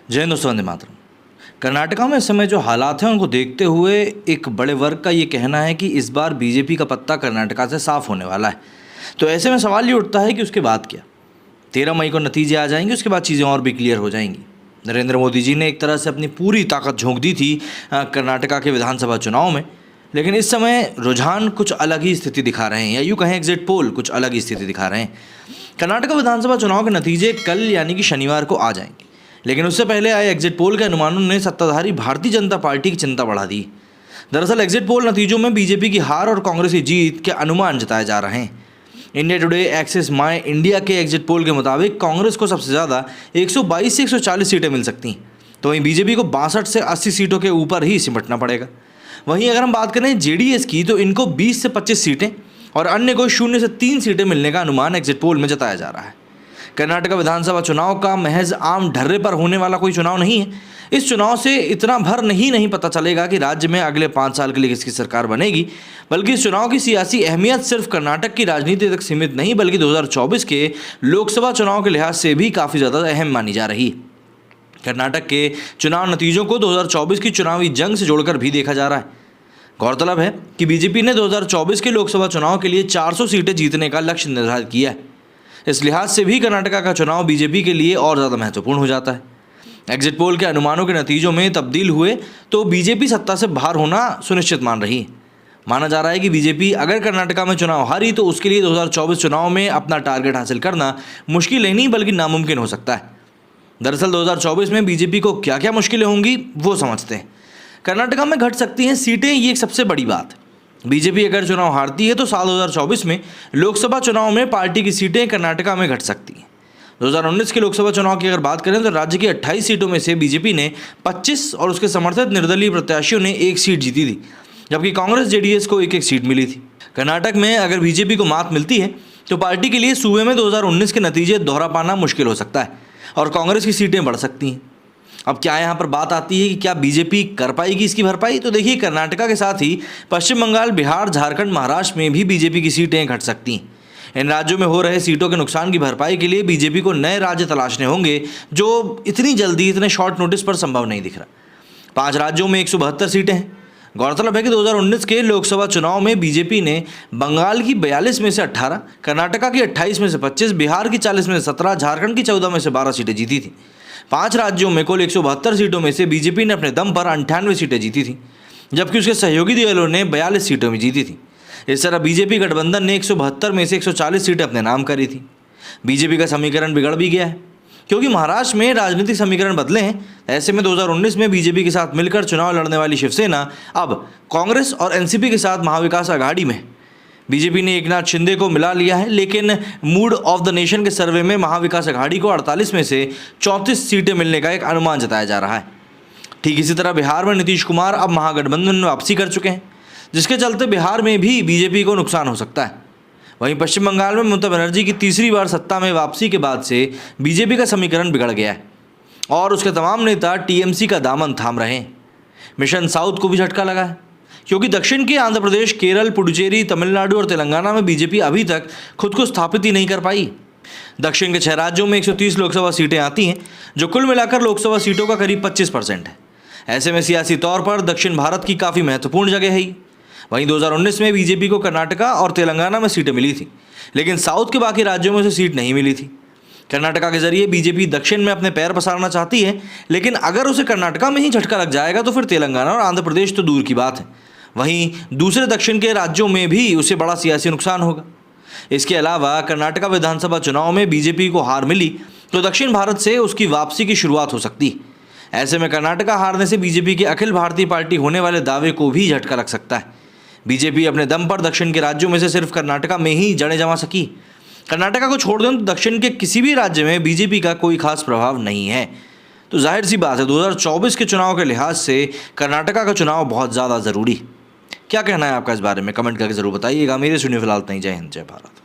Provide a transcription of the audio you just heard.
जय हिंद दोस्तों, वंदे मातरम। कर्नाटका में इस समय जो हालात हैं उनको देखते हुए एक बड़े वर्ग का ये कहना है कि इस बार बीजेपी का पत्ता कर्नाटका से साफ होने वाला है। तो ऐसे में सवाल ये उठता है कि उसके बाद क्या। 13 मई को नतीजे आ जाएंगे, उसके बाद चीज़ें और भी क्लियर हो जाएंगी। नरेंद्र मोदी जी ने एक तरह से अपनी पूरी ताकत झोंक दी थी कर्नाटका के विधानसभा चुनाव में, लेकिन इस समय रुझान कुछ अलग ही स्थिति दिखा रहे हैं, या यूँ कहें एग्जिट पोल कुछ अलग ही स्थिति दिखा रहे हैं। कर्नाटका विधानसभा चुनाव के नतीजे कल यानी कि शनिवार को आ जाएंगे, लेकिन उससे पहले आए एग्जिट पोल के अनुमानों ने सत्ताधारी भारतीय जनता पार्टी की चिंता बढ़ा दी। दरअसल एग्जिट पोल नतीजों में बीजेपी की हार और कांग्रेस की जीत के अनुमान जताए जा रहे हैं। इंडिया टुडे एक्सिस माई इंडिया के एग्जिट पोल के मुताबिक कांग्रेस को सबसे ज़्यादा 122 से 140 सीटें मिल सकती हैं, तो वहीं बीजेपी को 62 से 80 सीटों के ऊपर ही सिमटना पड़ेगा। वहीं अगर हम बात करें जेडीएस की, तो इनको 20 से 25 सीटें और अन्य को 0 से 3 सीटें मिलने का अनुमान एग्जिट पोल में जताया जा रहा है। कर्नाटका विधानसभा चुनाव का महज आम ढर्रे पर होने वाला कोई चुनाव नहीं है। इस चुनाव से इतना भर नहीं पता चलेगा कि राज्य में अगले 5 साल के लिए किसकी सरकार बनेगी, बल्कि इस चुनाव की सियासी अहमियत सिर्फ कर्नाटक की राजनीति तक सीमित नहीं, बल्कि 2024 के लोकसभा चुनाव के लिहाज से भी काफ़ी ज़्यादा अहम मानी जा रही है। कर्नाटक के चुनाव नतीजों को 2024 की चुनावी जंग से जोड़कर भी देखा जा रहा है। गौरतलब है कि बीजेपी ने 2024 के लोकसभा चुनाव के लिए 400 सीटें जीतने का लक्ष्य निर्धारित किया है। इस लिहाज से भी कर्नाटका का चुनाव बीजेपी के लिए और ज़्यादा महत्वपूर्ण हो जाता है। एग्जिट पोल के अनुमानों के नतीजों में तब्दील हुए तो बीजेपी सत्ता से बाहर होना सुनिश्चित मान रही है। माना जा रहा है कि बीजेपी अगर कर्नाटका में चुनाव हारी तो उसके लिए 2024 चुनाव में अपना टारगेट हासिल करना मुश्किल नहीं बल्कि नामुमकिन हो सकता है। दरअसल 2024 में बीजेपी को क्या क्या मुश्किलें होंगी वो समझते हैं। कर्नाटका में घट सकती हैं सीटें, ये एक सबसे बड़ी बात है। बीजेपी अगर चुनाव हारती है तो साल 2024 में लोकसभा चुनाव में पार्टी की सीटें कर्नाटका में घट सकती हैं। 2019 के लोकसभा चुनाव की अगर बात करें तो राज्य की 28 सीटों में से बीजेपी ने 25 और उसके समर्थित निर्दलीय प्रत्याशियों ने 1 सीट जीती थी, जबकि कांग्रेस जेडीएस को 1-1 सीट मिली थी। कर्नाटक में अगर बीजेपी को मात मिलती है तो पार्टी के लिए सूबे में 2019 के नतीजे दोहरा पाना मुश्किल हो सकता है और कांग्रेस की सीटें बढ़ सकती हैं। अब क्या यहाँ पर बात आती है कि क्या बीजेपी कर पाएगी इसकी भरपाई? तो देखिए, कर्नाटका के साथ ही पश्चिम बंगाल, बिहार, झारखंड, महाराष्ट्र में भी बीजेपी की सीटें घट सकती हैं। इन राज्यों में हो रहे सीटों के नुकसान की भरपाई के लिए बीजेपी को नए राज्य तलाशने होंगे, जो इतनी जल्दी इतने शॉर्ट नोटिस पर संभव नहीं दिख रहा। 5 राज्यों में 172 सीटें हैं। गौरतलब है कि 2019 के लोकसभा चुनाव में बीजेपी ने बंगाल की 42 में से 18, कर्नाटका की 28 में से 25, बिहार की 40 में से 17, झारखंड की 14 में से 12 सीटें जीती थी। 5 राज्यों में कुल 172 सीटों में से बीजेपी ने अपने दम पर 98 सीटें जीती थी, जबकि उसके सहयोगी दलों ने 42 सीटों में जीती थी। इस तरह बीजेपी गठबंधन ने 172 में से 140 सीटें अपने नाम करी थी। बीजेपी का समीकरण बिगड़ भी गया है, क्योंकि महाराष्ट्र में राजनीतिक समीकरण बदले हैं। ऐसे में 2019 में बीजेपी के साथ मिलकर चुनाव लड़ने वाली शिवसेना अब कांग्रेस और एनसीपी के साथ महाविकास आघाड़ी में। बीजेपी ने एकनाथ शिंदे को मिला लिया है, लेकिन मूड ऑफ द नेशन के सर्वे में महाविकास आघाड़ी को 48 में से 34 सीटें मिलने का एक अनुमान जताया जा रहा है। ठीक इसी तरह बिहार में नीतीश कुमार अब महागठबंधन में वापसी कर चुके हैं, जिसके चलते बिहार में भी बीजेपी को नुकसान हो सकता है। वहीं पश्चिम बंगाल में ममता बनर्जी की तीसरी बार सत्ता में वापसी के बाद से बीजेपी का समीकरण बिगड़ गया है और उसके तमाम नेता टीएमसी का दामन थाम रहे हैं। मिशन साउथ को भी झटका लगा है, क्योंकि दक्षिण के आंध्र प्रदेश, केरल, पुडुचेरी, तमिलनाडु और तेलंगाना में बीजेपी अभी तक खुद को स्थापित ही नहीं कर पाई। दक्षिण के 6 राज्यों में 130 लोकसभा सीटें आती हैं, जो कुल मिलाकर लोकसभा सीटों का करीब 25% है। ऐसे में सियासी तौर पर दक्षिण भारत की काफ़ी महत्वपूर्ण जगह है। वहीं 2019 में बीजेपी को कर्नाटका और तेलंगाना में सीटें मिली थी, लेकिन साउथ के बाकी राज्यों में से सीट नहीं मिली थी। कर्नाटका के जरिए बीजेपी दक्षिण में अपने पैर पसारना चाहती है, लेकिन अगर उसे कर्नाटका में ही झटका लग जाएगा तो फिर तेलंगाना और आंध्र प्रदेश तो दूर की बात है, वहीं दूसरे दक्षिण के राज्यों में भी उसे बड़ा सियासी नुकसान होगा। इसके अलावा कर्नाटका विधानसभा चुनाव में बीजेपी को हार मिली तो दक्षिण भारत से उसकी वापसी की शुरुआत हो सकती है। ऐसे में कर्नाटका हारने से बीजेपी के अखिल भारतीय पार्टी होने वाले दावे को भी झटका लग सकता है। बीजेपी अपने दम पर दक्षिण के राज्यों में से सिर्फ कर्नाटका में ही जड़ें जमा सकी। कर्नाटका को छोड़ दें तो दक्षिण के किसी भी राज्य में बीजेपी का कोई खास प्रभाव नहीं है। तो जाहिर सी बात है, 2024 के चुनाव के लिहाज से कर्नाटका का चुनाव बहुत ज़्यादा ज़रूरी। क्या कहना है आपका इस बारे में? कमेंट करके ज़रूर बताइएगा। मेरे सुनिए फिलहाल नहीं। जय हिंद, जय भारत।